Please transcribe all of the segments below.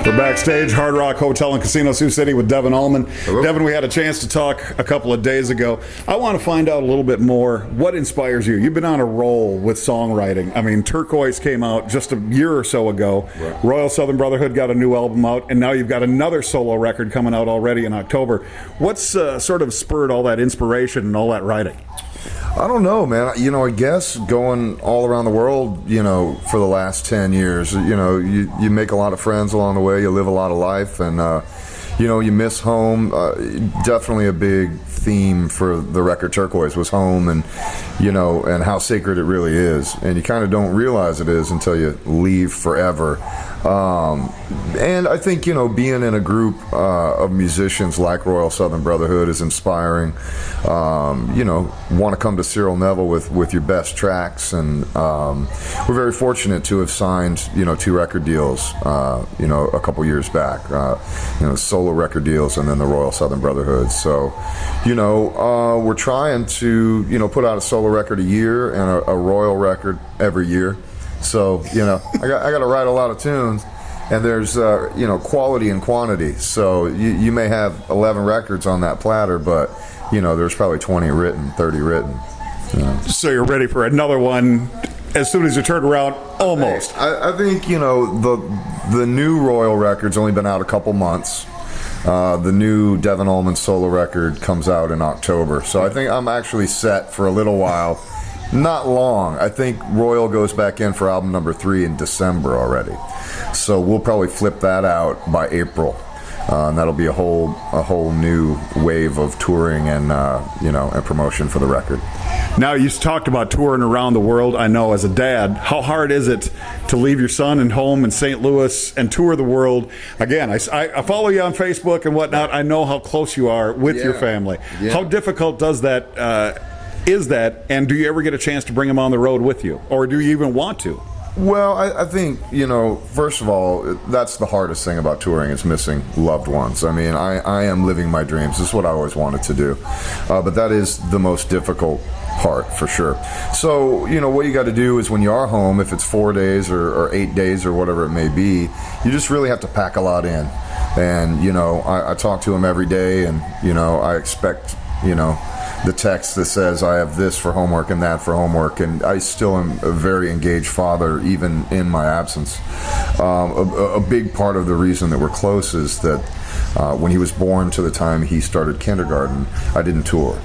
We're backstage, Hard Rock Hotel and Casino, Sioux City, with Devon Allman. Hello. Devon, we had a chance to talk a couple of days ago. I want to find out a little bit more. What inspires you? You've been on a roll with songwriting. I mean, Turquoise came out just a year or so ago. Right. Royal Southern Brotherhood got a new album out, and now you've got another solo record coming out already in October. What's sort of spurred all that inspiration and all that writing? I don't know, man. I guess going all around the world, for the last 10 years, you make a lot of friends along the way, you live a lot of life, and, you miss home. Definitely a big theme for the record Turquoise was home and how sacred it really is. And you kind of don't realize it is until you leave forever. And I think, being in a group of musicians like Royal Southern Brotherhood is inspiring. Want to come to Cyril Neville with your best tracks. And we're very fortunate to have signed, 2 record deals, a couple years back, solo record deals and then the Royal Southern Brotherhood. So, we're trying to, put out a solo record a year and a Royal record every year. So, I got to write a lot of tunes, and there's, quality and quantity. So you may have 11 records on that platter, but, there's probably 20 written, 30 written. So you're ready for another one as soon as you turn around, almost. I think, the new Royal record's only been out a couple months. The new Devon Allman solo record comes out in October. So I think I'm actually set for a little while. Not long. I think Royal goes back in for album number 3 in December already. So we'll probably flip that out by April. And that'll be a whole new wave of touring and and promotion for the record. Now, you talked about touring around the world. I know, as a dad, how hard is it to leave your son and home in St. Louis and tour the world? Again, I follow you on Facebook and whatnot. I know how close you are with your family. Yeah. How difficult is that, and do you ever get a chance to bring them on the road with you, or do you even want to? Well, I think, first of all, that's the hardest thing about touring is missing loved ones. I mean, I am living my dreams. This is what I always wanted to do. But that is the most difficult part, for sure. So, what you got to do is when you are home, if it's 4 days or 8 days or whatever it may be, you just really have to pack a lot in. And, I talk to them every day, and, I expect, the text that says I have this for homework and that for homework, and I still am a very engaged father even in my absence. A big part of the reason that we're close is that when he was born to the time he started kindergarten, I didn't tour.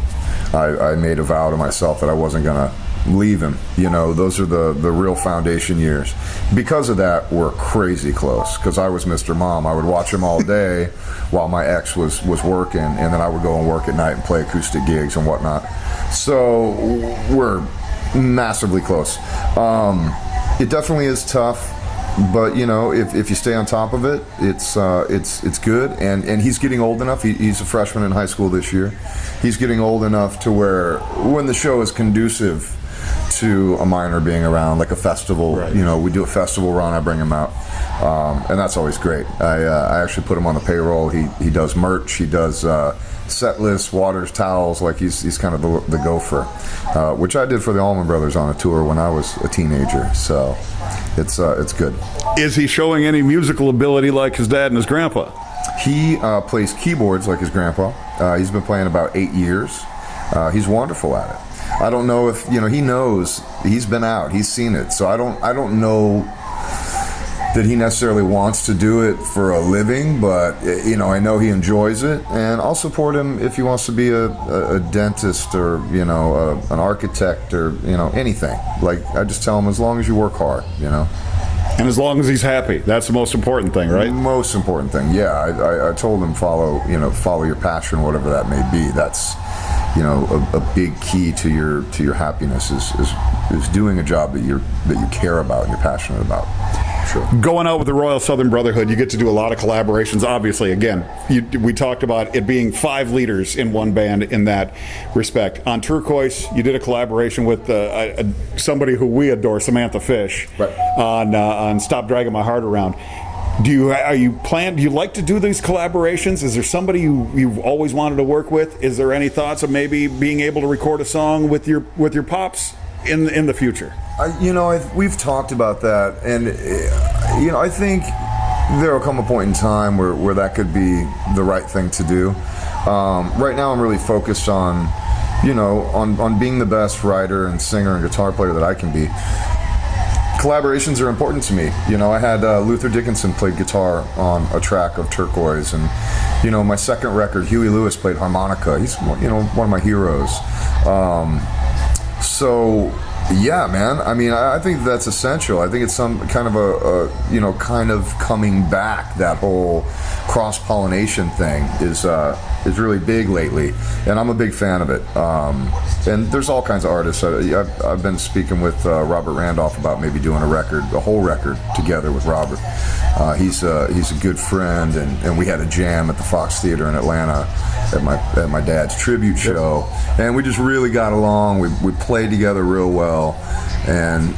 I made a vow to myself that I wasn't going to leave him. Those are the real foundation years. Because of that, we're crazy close, because I was Mr. Mom. I would watch him all day while my ex was working, and then I would go and work at night and play acoustic gigs and whatnot. So we're massively close. It definitely is tough, but if you stay on top of it, it's good. And he's getting old enough. He's a freshman in high school this year. He's getting old enough to where when the show is conducive to a minor being around, like a festival, right. We do a festival run, I bring him out, and that's always great. I actually put him on the payroll. He does merch, he does set lists, waters, towels, like he's kind of the gopher, which I did for the Allman Brothers on a tour when I was a teenager. So it's good. Is he showing any musical ability like his dad and his grandpa? He plays keyboards like his grandpa. He's been playing about 8 years. He's wonderful at it. I don't know if he knows. He's been out. He's seen it. So I don't know that he necessarily wants to do it for a living, but I know he enjoys it, and I'll support him if he wants to be a dentist or an architect or anything. Like, I just tell him, as long as you work hard, And as long as he's happy, that's the most important thing, right? Most important thing, yeah. I told him follow your passion, whatever that may be. That's a big key to your happiness is doing a job that you care about and you're passionate about. Sure. Going out with the Royal Southern Brotherhood, you get to do a lot of collaborations. Obviously, again, we talked about it being 5 leaders in one band in that respect. On Turquoise, you did a collaboration with somebody who we adore, Samantha Fish, right, on Stop Dragging My Heart Around. Do you like to do these collaborations? Is there somebody you've always wanted to work with? Is there any thoughts of maybe being able to record a song with your pops in the future? We've talked about that, and I think there will come a point in time where that could be the right thing to do. Right now I'm really focused on, on being the best writer and singer and guitar player that I can be. Collaborations are important to me. I had Luther Dickinson played guitar on a track of Turquoise, and my second record, Huey Lewis played harmonica. He's one of my heroes. So yeah, man. I mean, I think that's essential. I think it's some kind of a kind of coming back. That whole cross-pollination thing is really big lately, and I'm a big fan of it. And there's all kinds of artists. I've been speaking with Robert Randolph about maybe doing a whole record together with Robert. He's a good friend, and we had a jam at the Fox Theater in Atlanta at my dad's tribute show, and we just really got along. We played together real well, and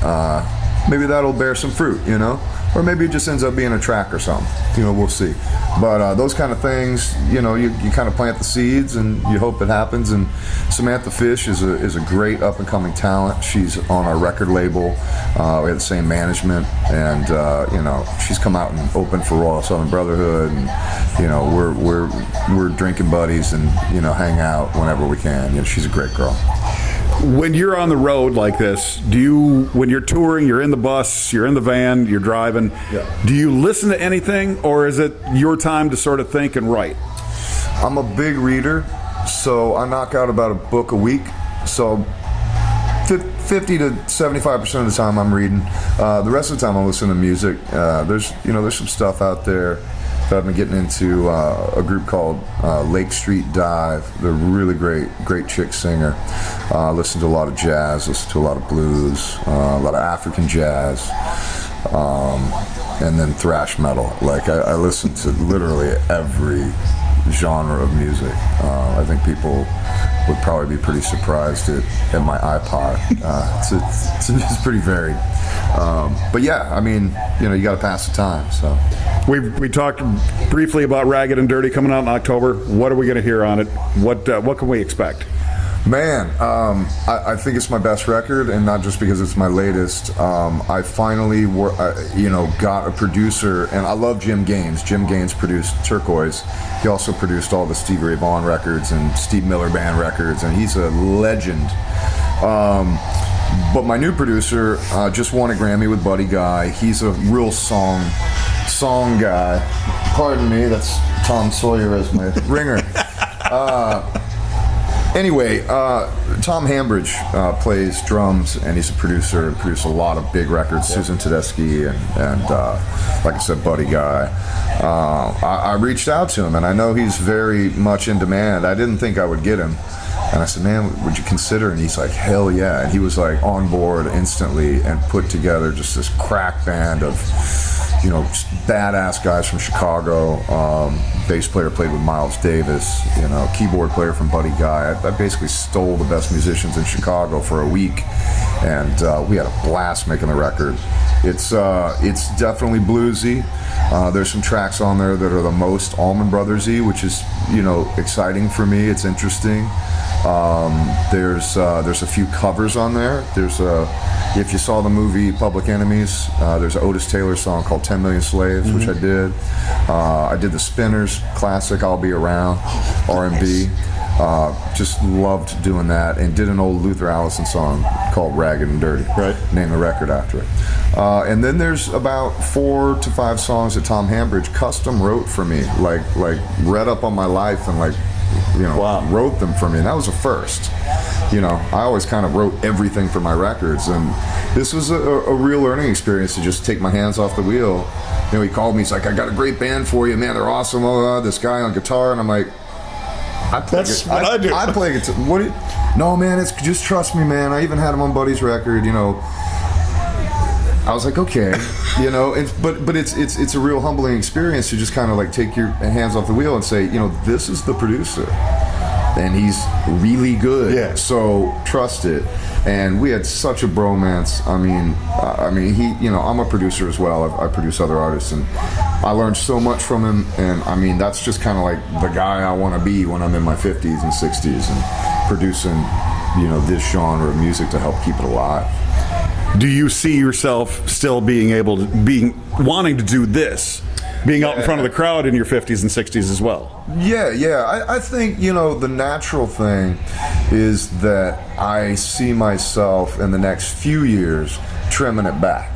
maybe that'll bear some fruit, or maybe it just ends up being a track or something. We'll see. But those kind of things, you kind of plant the seeds and you hope it happens. And Samantha Fish is a great up and coming talent. She's on our record label. We have the same management, and she's come out and opened for Royal Southern Brotherhood, and we're drinking buddies and hang out whenever we can. She's a great girl. When you're on the road like this, when you're touring, you're in the bus, you're in the van, you're driving, do you listen to anything, or is it your time to sort of think and write? I'm a big reader, so I knock out about a book a week. So 50 to 75% of the time I'm reading. The rest of the time I'm listening to music. There's some stuff out there that I've been getting into, a group called Lake Street Dive. They're really great chick singer. Listen to a lot of jazz, listen to a lot of blues, a lot of African jazz, and then thrash metal. Like I listen to literally every genre of music. I think people would probably be pretty surprised at my iPod. It's pretty varied. But yeah, I mean, you got to pass the time. So we talked briefly about Ragged and Dirty coming out in October. What are we going to hear on it? What can we expect? Man, I think it's my best record, and not just because it's my latest. I finally, got a producer, and I love Jim Gaines. Jim Gaines produced Turquoise. He also produced all the Stevie Ray Vaughan records and Steve Miller Band records, and he's a legend. But my new producer just won a Grammy with Buddy Guy. He's a real song guy. Pardon me, that's Tom Sawyer as my ringer. Anyway, Tom Hambridge plays drums, and he's a producer and produced a lot of big records. Yep. Susan Tedeschi and like I said, Buddy Guy. I reached out to him, and I know he's very much in demand. I didn't think I would get him. And I said, man, would you consider? And he's like, hell yeah. And he was like on board instantly and put together just this crack band of, just badass guys from Chicago. Bass player played with Miles Davis, keyboard player from Buddy Guy. I basically stole the best musicians in Chicago for a week, and we had a blast making the record. It's definitely bluesy. There's some tracks on there that are the most Allman Brothers-y, which is, exciting for me. It's interesting. There's a few covers on there. If you saw the movie Public Enemies, there's an Otis Taylor song called 10 Million Slaves, which I did. I did the Spinners classic, I'll Be Around, R&B. Just loved doing that, and did an old Luther Allison song called Ragged and Dirty. Right. Named the record after it. And then there's about 4 to 5 songs that Tom Hambridge custom wrote for me, like read up on my life and wrote them for me, and that was a first. I always kind of wrote everything for my records, and this was a real learning experience to just take my hands off the wheel. He called me, he's like, I got a great band for you, man, they're awesome, this guy on guitar, and I'm like, That's what I do. I play guitar. No, man, it's just trust me, man. I even had him on Buddy's record, I was like, okay, but it's a real humbling experience to just kind of like take your hands off the wheel and say, this is the producer, and he's really good. Yeah. So trust it. And we had such a bromance. I mean, he, I'm a producer as well. I produce other artists, and I learned so much from him. And I mean, that's just kind of like the guy I want to be when I'm in my 50s and 60s and producing, this genre of music to help keep it alive. Do you see yourself still wanting to do this being out in front of the crowd in your 50s and 60s as well. Yeah. I think, the natural thing is that I see myself in the next few years trimming it back.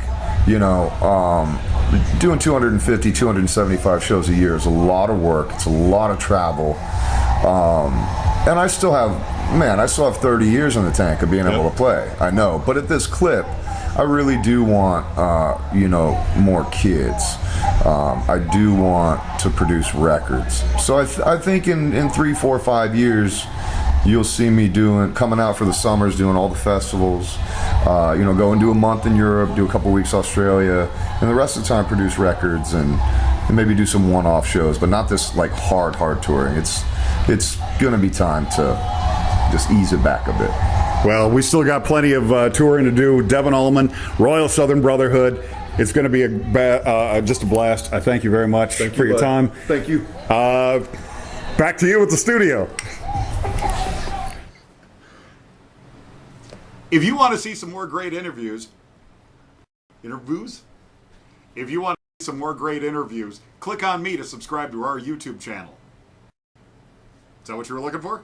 Doing 250, 275 shows a year is a lot of work. It's a lot of travel. And I still have 30 years in the tank of being able to play. I know. But at this clip, I really do want, more kids. I do want to produce records. So I think in 3, 4, 5 years, you'll see me coming out for the summers, doing all the festivals, go and do a month in Europe, do a couple weeks Australia, and the rest of the time produce records and maybe do some one-off shows, but not this like hard touring. It's gonna be time to just ease it back a bit. Well, we still got plenty of touring to do. Devon Allman, Royal Southern Brotherhood. It's going to be just a blast. I thank you very much for your time. Thank you. Back to you at the studio. If you want to see some more great interviews, if you want to see some more great interviews, click on me to subscribe to our YouTube channel. Is that what you were looking for?